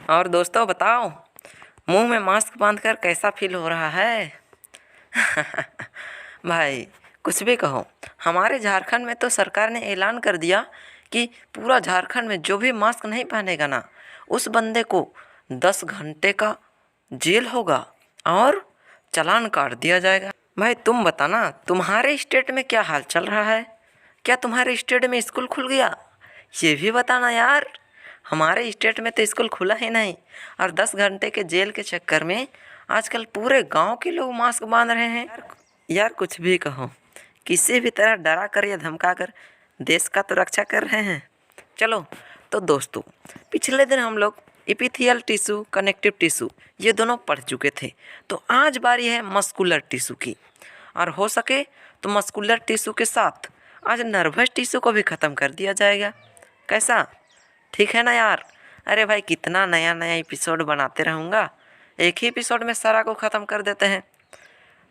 और दोस्तों बताओ, मुंह में मास्क बांधकर कैसा फील हो रहा है? भाई कुछ भी कहो, हमारे झारखंड में तो सरकार ने ऐलान कर दिया कि पूरा झारखंड में जो भी मास्क नहीं पहनेगा ना, उस बंदे को 10 घंटे का जेल होगा और चालान काट दिया जाएगा। भाई तुम बताना, तुम्हारे स्टेट में क्या हाल चल रहा है? क्या तुम्हारे स्टेट में स्कूल खुल गया? ये भी बताना यार। हमारे स्टेट में तो स्कूल खुला ही नहीं, और 10 घंटे के जेल के चक्कर में आजकल पूरे गांव के लोग मास्क बांध रहे हैं। यार कुछ भी कहो, किसी भी तरह डरा कर या धमका कर देश का तो रक्षा कर रहे हैं। चलो तो दोस्तों, पिछले दिन हम लोग इपिथियल टिश्यू, कनेक्टिव टिश्यू ये दोनों पढ़ चुके थे। तो आज बारी है मस्कुलर टिश्यू की, और हो सके तो मस्कुलर टिश्यू के साथ आज नर्वस टिश्यू को भी ख़त्म कर दिया जाएगा। कैसा, ठीक है ना यार? अरे भाई कितना नया नया एपिसोड बनाते रहूँगा, एक ही एपिसोड में सारा को ख़त्म कर देते हैं।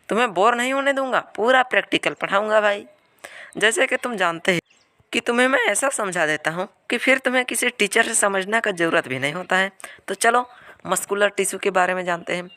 तुम्हें बोर नहीं होने दूंगा, पूरा प्रैक्टिकल पढ़ाऊँगा भाई। जैसे कि तुम जानते हैं कि तुम्हें मैं ऐसा समझा देता हूँ कि फिर तुम्हें किसी टीचर से समझने का ज़रूरत भी नहीं होता है। तो चलो मस्कुलर टिश्यू के बारे में जानते हैं।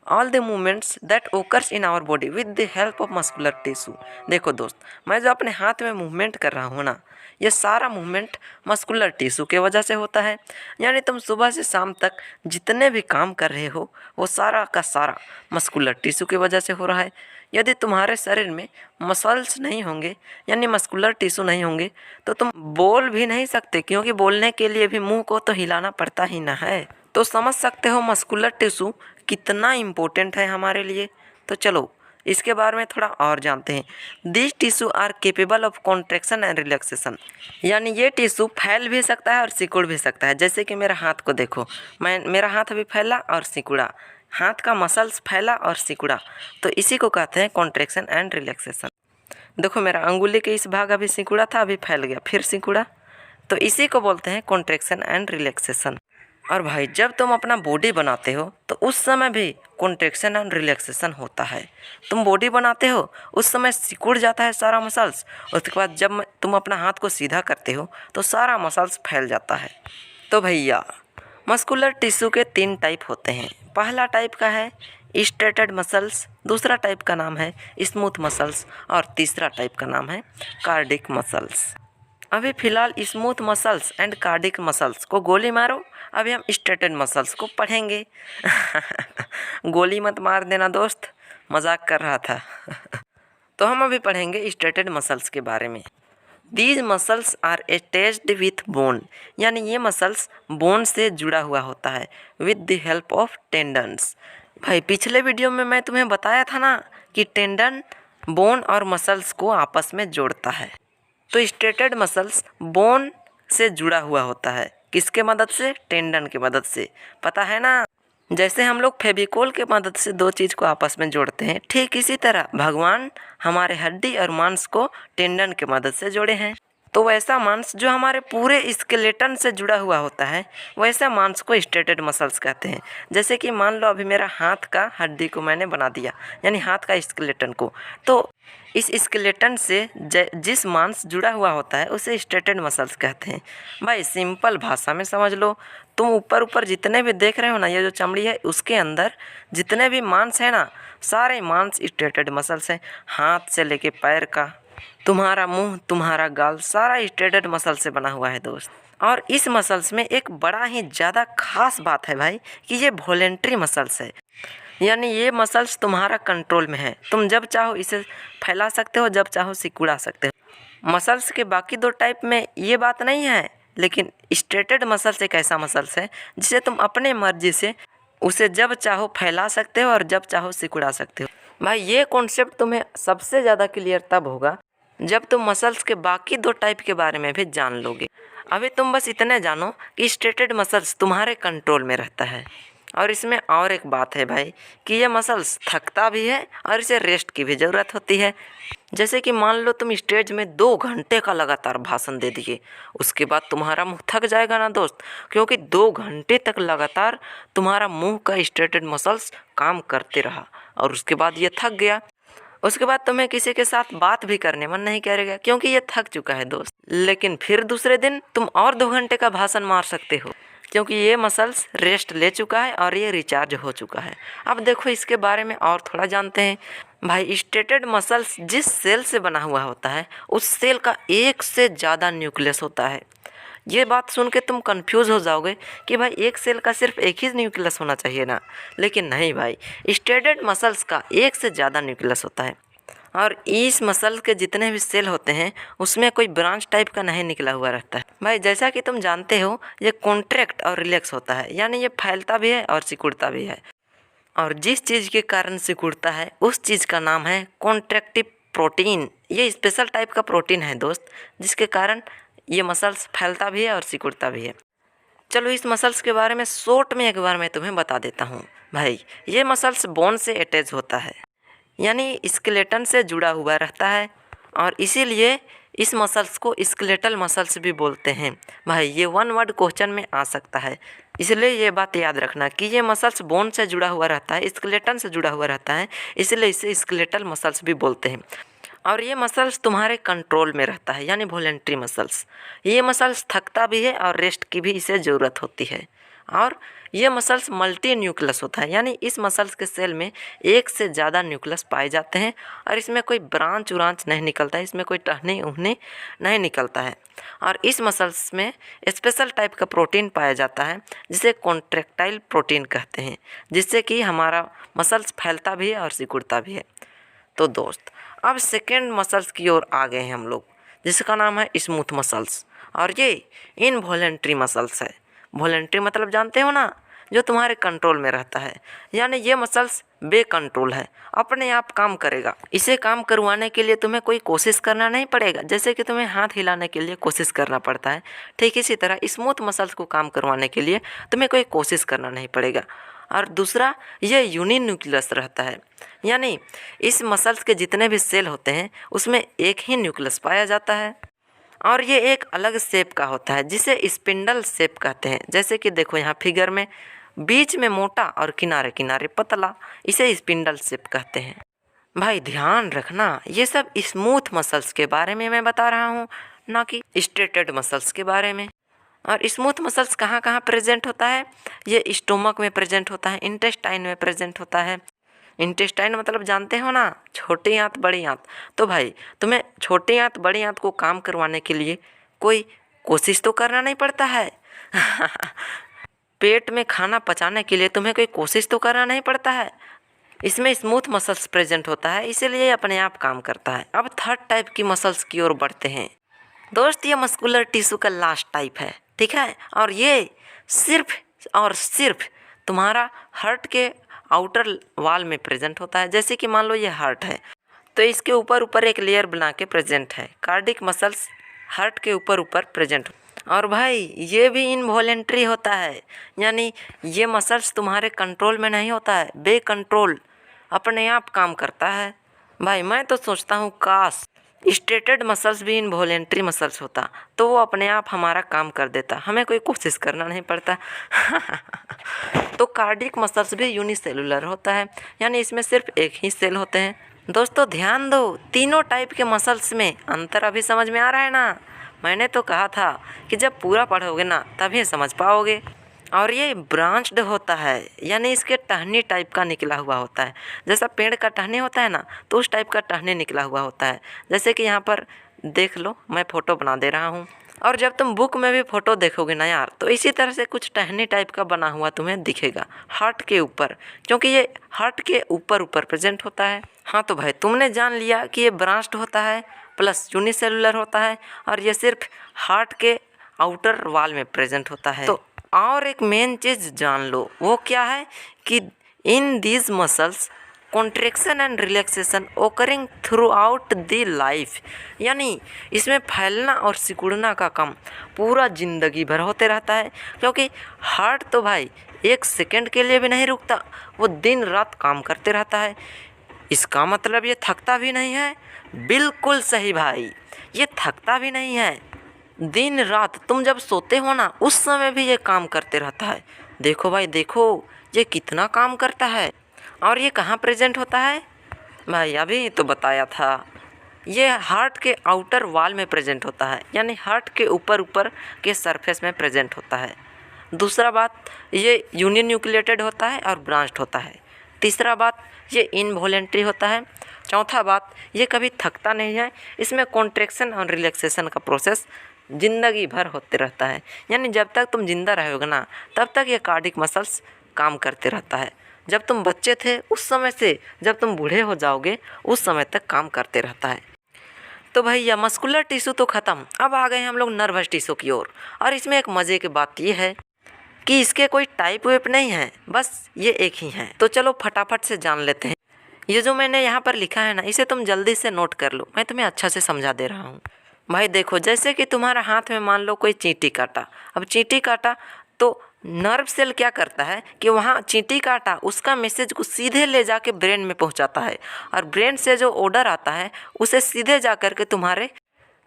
All the movements that occurs in our body with the help of muscular tissue. देखो दोस्त, मैं जो अपने हाथ में मूवमेंट कर रहा हूँ ना, ये सारा मूवमेंट मस्कुलर टिश्यू के वजह से होता है। यानी तुम सुबह से शाम तक जितने भी काम कर रहे हो, वो सारा का सारा मस्कुलर टिश्यू की वजह से हो रहा है। यदि तुम्हारे शरीर में मसल्स नहीं होंगे, यानी मस्कुलर टिश्यू नहीं होंगे, तो तुम बोल भी नहीं सकते, क्योंकि बोलने के लिए भी मुंह को तो हिलाना पड़ता ही ना है। तो समझ सकते हो मस्कुलर टिश्यू कितना इम्पोर्टेंट है हमारे लिए। तो चलो इसके बारे में थोड़ा और जानते हैं। This tissue are capable of contraction and relaxation. यानी ये टिश्यू फैल भी सकता है और सिकुड़ भी सकता है। जैसे कि मेरा हाथ को देखो, मेरा हाथ अभी फैला और सिकुड़ा, हाथ का मसल्स फैला और सिकुड़ा, तो इसी को कहते हैं कॉन्ट्रैक्शन एंड रिलैक्सेशन। देखो मेरा अंगुली के इस भाग अभी सिकुड़ा था, अभी फैल गया, फिर सिकुड़ा, तो इसी को बोलते हैं कॉन्ट्रैक्शन एंड रिलैक्सेशन। और भाई जब तुम अपना बॉडी बनाते हो तो उस समय भी कॉन्ट्रैक्शन एंड रिलैक्सेशन होता है। तुम बॉडी बनाते हो उस समय सिकुड़ जाता है सारा मसल्स, उसके बाद जब तुम अपना हाथ को सीधा करते हो तो सारा मसल्स फैल जाता है। तो भैया मस्कुलर टिश्यू के 3 टाइप होते हैं। पहला टाइप का है स्ट्रेटेड मसल्स, दूसरा टाइप का नाम है स्मूथ मसल्स, और तीसरा टाइप का नाम है कार्डिक मसल्स। अभी फ़िलहाल smooth muscles and cardiac muscles को गोली मारो, अभी हम स्ट्रेटेड मसल्स को पढ़ेंगे। गोली मत मार देना दोस्त, मजाक कर रहा था। तो हम अभी पढ़ेंगे स्ट्रेटेड मसल्स के बारे में। These muscles are attached with bone, यानी ये मसल्स बोन से जुड़ा हुआ होता है with the help of tendons. भाई पिछले वीडियो में मैं तुम्हें बताया था ना कि टेंडन बोन और मसल्स को आपस में जोड़ता है। तो स्ट्रेटेड मसल्स बोन से जुड़ा हुआ होता है, किसके मदद से? टेंडन की मदद से, पता है ना? जैसे हम लोग फेविकोल के मदद से 2 चीज़ को आपस में जोड़ते हैं, ठीक इसी तरह भगवान हमारे हड्डी और मांस को टेंडन के मदद से जोड़े हैं। तो वैसा मांस जो हमारे पूरे स्केलेटन से जुड़ा हुआ होता है, वैसा मांस को स्ट्रेटेड मसल्स कहते हैं। जैसे कि मान लो अभी मेरा हाथ का हड्डी को मैंने बना दिया, यानी हाथ का स्केलेटन को, तो इस स्केलेटन से जिस मांस जुड़ा हुआ होता है उसे स्ट्रेटेड मसल्स कहते हैं। भाई सिंपल भाषा में समझ लो, तुम ऊपर ऊपर जितने भी देख रहे हो ना, ये जो चमड़ी है उसके अंदर जितने भी मांस है ना, सारे मांस स्ट्रेटेड मसल्स हैं। हाथ से लेके पैर का, तुम्हारा मुंह, तुम्हारा गाल, सारा स्ट्रेटेड मसल से बना हुआ है दोस्त। और इस मसल्स में एक बड़ा ही ज़्यादा खास बात है भाई कि ये वॉलेंट्री मसल्स है, यानी ये मसल्स तुम्हारा कंट्रोल में है। तुम जब चाहो इसे फैला सकते हो, जब चाहो सिकुड़ा सकते हो। मसल्स के बाकी 2 टाइप में ये बात नहीं है, लेकिन स्ट्रेटेड मसल्स एक ऐसा मसल्स है जिसे तुम अपने मर्जी से उसे जब चाहो फैला सकते हो और जब चाहो सिकुड़ा सकते हो। भाई ये कॉन्सेप्ट तुम्हें सबसे ज़्यादा क्लियर तब होगा जब तुम मसल्स के बाकी 2 टाइप के बारे में भी जान लोगे। अभी तुम बस इतने जानो कि स्ट्रेटेड मसल्स तुम्हारे कंट्रोल में रहता है। और इसमें और एक बात है भाई कि ये मसल्स थकता भी है और इसे रेस्ट की भी ज़रूरत होती है। जैसे कि मान लो तुम स्टेज में 2 घंटे का लगातार भाषण दे दिए, उसके बाद तुम्हारा मुंह थक जाएगा ना दोस्त, क्योंकि 2 घंटे तक लगातार तुम्हारा मुंह का स्ट्रेटेड मसल्स काम करते रहा और उसके बाद ये थक गया। उसके बाद तुम्हें किसी के साथ बात भी करने मन नहीं करेगा, क्योंकि ये थक चुका है दोस्त। लेकिन फिर दूसरे दिन तुम और 2 घंटे का भाषण मार सकते हो, क्योंकि ये मसल्स रेस्ट ले चुका है और ये रिचार्ज हो चुका है। अब देखो इसके बारे में और थोड़ा जानते हैं। भाई स्टेटेड मसल्स जिस सेल से बना हुआ होता है उस सेल का एक से ज़्यादा न्यूक्लियस होता है। ये बात सुन के तुम कंफ्यूज हो जाओगे कि भाई एक सेल का सिर्फ एक ही न्यूक्लियस होना चाहिए ना, लेकिन नहीं भाई, स्टेटेड मसल्स का एक से ज़्यादा न्यूक्लियस होता है। और इस मसल के जितने भी सेल होते हैं उसमें कोई ब्रांच टाइप का नहीं निकला हुआ रहता है। भाई जैसा कि तुम जानते हो ये कॉन्ट्रैक्ट और रिलैक्स होता है, यानी ये फैलता भी है और सिकुड़ता भी है। और जिस चीज़ के कारण सिकुड़ता है उस चीज़ का नाम है कॉन्ट्रैक्टिव प्रोटीन। ये स्पेशल टाइप का प्रोटीन है दोस्त, जिसके कारण ये मसल्स फैलता भी है और सिकुड़ता भी है। चलो इस मसल्स के बारे में शॉर्ट में एक बार मैं तुम्हें बता देता हूँ। भाई ये मसल्स बोन से अटैच होता है, यानी स्केलेटन से जुड़ा हुआ रहता है, और इसीलिए इस मसल्स को स्केलेटल मसल्स भी बोलते हैं। भाई ये वन वर्ड क्वेश्चन में आ सकता है, इसलिए ये बात याद रखना कि ये मसल्स बोन से जुड़ा हुआ रहता है, स्केलेटन से जुड़ा हुआ रहता है, इसलिए इसे स्केलेटल मसल्स भी बोलते हैं। और ये मसल्स तुम्हारे कंट्रोल में रहता है, यानी वॉलंटरी मसल्स। ये मसल्स थकता भी है और रेस्ट की भी इसे ज़रूरत होती है। और ये मसल्स मल्टी न्यूक्लियस होता है, यानी इस मसल्स के सेल में एक से ज़्यादा न्यूक्लियस पाए जाते हैं और इसमें कोई ब्रांच उरांच नहीं निकलता है, इसमें कोई टहनी उहनी नहीं निकलता है। और इस मसल्स में स्पेशल टाइप का प्रोटीन पाया जाता है जिसे कॉन्ट्रैक्टाइल प्रोटीन कहते हैं, जिससे कि हमारा मसल्स फैलता भी है और सिकुड़ता भी है। तो दोस्त अब सेकेंड मसल्स की ओर आ गए हैं हम लोग, जिसका नाम है स्मूथ मसल्स। और ये इनवॉलंटरी मसल्स है। वॉलंटरी मतलब जानते हो ना, जो तुम्हारे कंट्रोल में रहता है, यानी ये मसल्स बेकंट्रोल है, अपने आप काम करेगा। इसे काम करवाने के लिए तुम्हें कोई कोशिश करना नहीं पड़ेगा, जैसे कि तुम्हें हाथ हिलाने के लिए कोशिश करना पड़ता है, ठीक इसी तरह स्मूथ मसल्स को काम करवाने के लिए तुम्हें कोई कोशिश करना नहीं पड़ेगा। और दूसरा ये यूनिन्यूक्लियस रहता है, यानी इस मसल्स के जितने भी सेल होते हैं उसमें एक ही न्यूक्लियस पाया जाता है, और ये एक अलग शेप का होता है जिसे स्पिंडल शेप कहते हैं। जैसे कि देखो यहाँ फिगर में बीच में मोटा और किनारे किनारे पतला, इसे स्पिंडल शेप कहते हैं। भाई ध्यान रखना, ये सब स्मूथ मसल्स के बारे में मैं बता रहा हूँ, ना कि स्ट्रेटेड मसल्स के बारे में। और स्मूथ मसल्स कहाँ कहाँ प्रेजेंट होता है? ये स्टोमक में प्रेजेंट होता है, इंटेस्टाइन में प्रेजेंट होता है। इंटेस्टाइन मतलब जानते हो ना, छोटी आंत बड़ी आंत। तो भाई तुम्हें छोटी आंत बड़ी आंत को काम करवाने के लिए कोई कोशिश तो करना नहीं पड़ता है। पेट में खाना पचाने के लिए तुम्हें कोई कोशिश तो करना नहीं पड़ता है। इसमें स्मूथ मसल्स प्रेजेंट होता है, इसीलिए अपने आप काम करता है। अब थर्ड टाइप की मसल्स की ओर बढ़ते हैं दोस्त। ये मस्कुलर टिश्यू का लास्ट टाइप है, ठीक है, और ये सिर्फ और सिर्फ तुम्हारा हार्ट के आउटर वॉल में प्रेजेंट होता है। जैसे कि मान लो ये हार्ट है, तो इसके ऊपर ऊपर एक लेयर बना के प्रेजेंट है। कार्डिक मसल्स हार्ट के ऊपर ऊपर प्रेजेंट। और भाई ये भी इनवॉलेंट्री होता है, यानी ये मसल्स तुम्हारे कंट्रोल में नहीं होता है, बेकंट्रोल अपने आप काम करता है। भाई मैं तो सोचता हूँ काश स्ट्रेटेड मसल्स भी इनवॉलेंट्री मसल्स होता तो वो अपने आप हमारा काम कर देता, हमें कोई कोशिश करना नहीं पड़ता। तो कार्डिक मसल्स भी यूनिसेलुलर होता है, यानी इसमें सिर्फ एक ही सेल होते हैं। दोस्तों ध्यान दो, तीनों टाइप के मसल्स में अंतर अभी समझ में आ रहा है ना? मैंने तो कहा था कि जब पूरा पढ़ोगे ना तभी समझ पाओगे। और ये ब्रांच्ड होता है, यानी इसके टहनी टाइप का निकला हुआ होता है। जैसा पेड़ का टहनी होता है ना, तो उस टाइप का टहनी निकला हुआ होता है। जैसे कि यहाँ पर देख लो, मैं फ़ोटो बना दे रहा हूँ, और जब तुम बुक में भी फ़ोटो देखोगे ना यार, तो इसी तरह से कुछ टहनी टाइप का बना हुआ तुम्हें दिखेगा हार्ट के ऊपर, क्योंकि ये हार्ट के ऊपर ऊपर प्रेजेंट होता है। हाँ तो भाई तुमने जान लिया कि ये ब्रांच्ड होता है प्लस यूनिसेलुलर होता है, और ये सिर्फ हार्ट के आउटर वॉल में प्रेजेंट होता है। तो और एक मेन चीज़ जान लो, वो क्या है कि in these muscles contraction and relaxation occurring through out the life, यानी इसमें फैलना और सिकुड़ना का काम पूरा ज़िंदगी भर होते रहता है। क्योंकि हार्ट तो भाई एक सेकंड के लिए भी नहीं रुकता, वो दिन रात काम करते रहता है। इसका मतलब ये थकता भी नहीं है। बिल्कुल सही भाई, ये थकता भी नहीं है। दिन रात तुम जब सोते हो ना, उस समय भी ये काम करते रहता है। देखो भाई देखो, ये कितना काम करता है। और ये कहाँ प्रेजेंट होता है? भाई अभी तो बताया था, ये हार्ट के आउटर वॉल में प्रेजेंट होता है, यानी हार्ट के ऊपर ऊपर के सरफेस में प्रेजेंट होता है। दूसरा बात, ये यूनियन न्यूक्लिएटेड होता है और ब्रांच्ड होता है। तीसरा बात, ये इनवॉलेंट्री होता है। चौथा बात, ये कभी थकता नहीं है। इसमें कॉन्ट्रैक्शन और रिलैक्सेशन का प्रोसेस ज़िंदगी भर होते रहता है, यानी जब तक तुम जिंदा रहोगे ना तब तक ये कार्डिक मसल्स काम करते रहता है। जब तुम बच्चे थे उस समय से जब तुम बूढ़े हो जाओगे उस समय तक काम करते रहता है। तो भैया मस्कुलर टिश्यू तो ख़त्म, अब आ गए हम लोग नर्वस टिश्यू की ओर। और इसमें एक मज़े की बात ये है कि इसके कोई टाइप वेप नहीं है, बस ये एक ही है। तो चलो फटाफट से जान लेते हैं। ये जो मैंने यहाँ पर लिखा है ना, इसे तुम जल्दी से नोट कर लो, मैं तुम्हें अच्छा से समझा दे रहा हूँ। भाई देखो, जैसे कि तुम्हारा हाथ में मान लो कोई चींटी काटा। अब चींटी काटा तो नर्व सेल क्या करता है कि वहाँ चींटी काटा उसका मैसेज को सीधे ले जाके ब्रेन में पहुँचाता है, और ब्रेन से जो ऑर्डर आता है उसे सीधे जा कर के तुम्हारे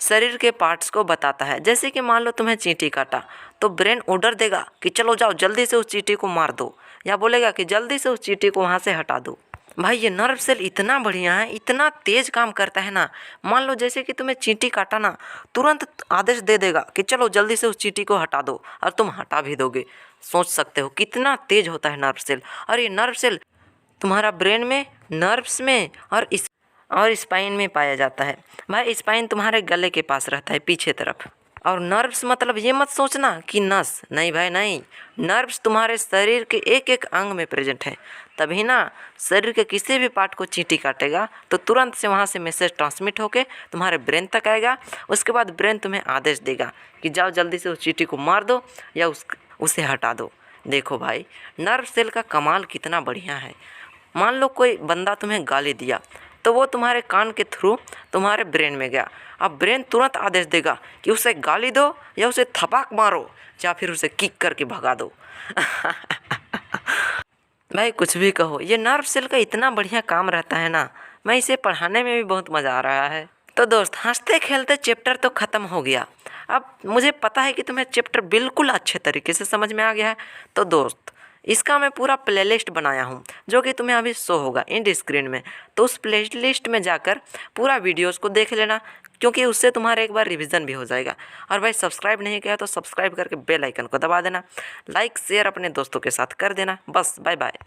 शरीर के पार्ट्स को बताता है। जैसे कि मान लो तुम्हें चींटी काटा तो ब्रेन ऑर्डर देगा कि चलो जाओ जल्दी से उस चींटी को मार दो, या बोलेगा कि जल्दी से उस चींटी को वहाँ से हटा दो। भाई ये नर्व सेल इतना बढ़िया है, इतना तेज काम करता है ना। मान लो जैसे कि तुम्हें चींटी काटा ना, तुरंत आदेश दे देगा कि चलो जल्दी से उस चींटी को हटा दो, और तुम हटा भी दोगे। सोच सकते हो कितना तेज होता है नर्व सेल। और ये नर्व सेल तुम्हारा ब्रेन में, नर्व्स में और स्पाइन में पाया जाता है। भाई स्पाइन तुम्हारे गले के पास रहता है पीछे तरफ। और नर्व्स मतलब ये मत सोचना कि नस, नहीं भाई नहीं, नर्व्स तुम्हारे शरीर के एक एक अंग में प्रेजेंट है। तभी ना शरीर के किसी भी पार्ट को चींटी काटेगा तो तुरंत से वहाँ से मैसेज ट्रांसमिट होके तुम्हारे ब्रेन तक आएगा। उसके बाद ब्रेन तुम्हें आदेश देगा कि जाओ जल्दी से उस चींटी को मार दो या उसे हटा दो। देखो भाई नर्व सेल का कमाल कितना बढ़िया है। मान लो कोई बंदा तुम्हें गाली दिया तो वो तुम्हारे कान के थ्रू तुम्हारे ब्रेन में गया। अब ब्रेन तुरंत आदेश देगा कि उसे गाली दो या उसे थपाक मारो या फिर उसे किक करके भगा दो। भाई कुछ भी कहो, ये नर्व सेल का इतना बढ़िया काम रहता है ना, मैं इसे पढ़ाने में भी बहुत मज़ा आ रहा है। तो दोस्त हंसते खेलते चैप्टर तो ख़त्म हो गया। अब मुझे पता है कि तुम्हें चैप्टर बिल्कुल अच्छे तरीके से समझ में आ गया है। तो दोस्त इसका मैं पूरा प्लेलिस्ट बनाया हूँ जो कि तुम्हें अभी शो होगा एंड स्क्रीन में। तो उस प्लेलिस्ट में जाकर पूरा वीडियोस को देख लेना, क्योंकि उससे तुम्हारा एक बार रिवीजन भी हो जाएगा। और भाई सब्सक्राइब नहीं किया तो सब्सक्राइब करके बेल आइकन को दबा देना, लाइक शेयर अपने दोस्तों के साथ कर देना। बस बाय बाय।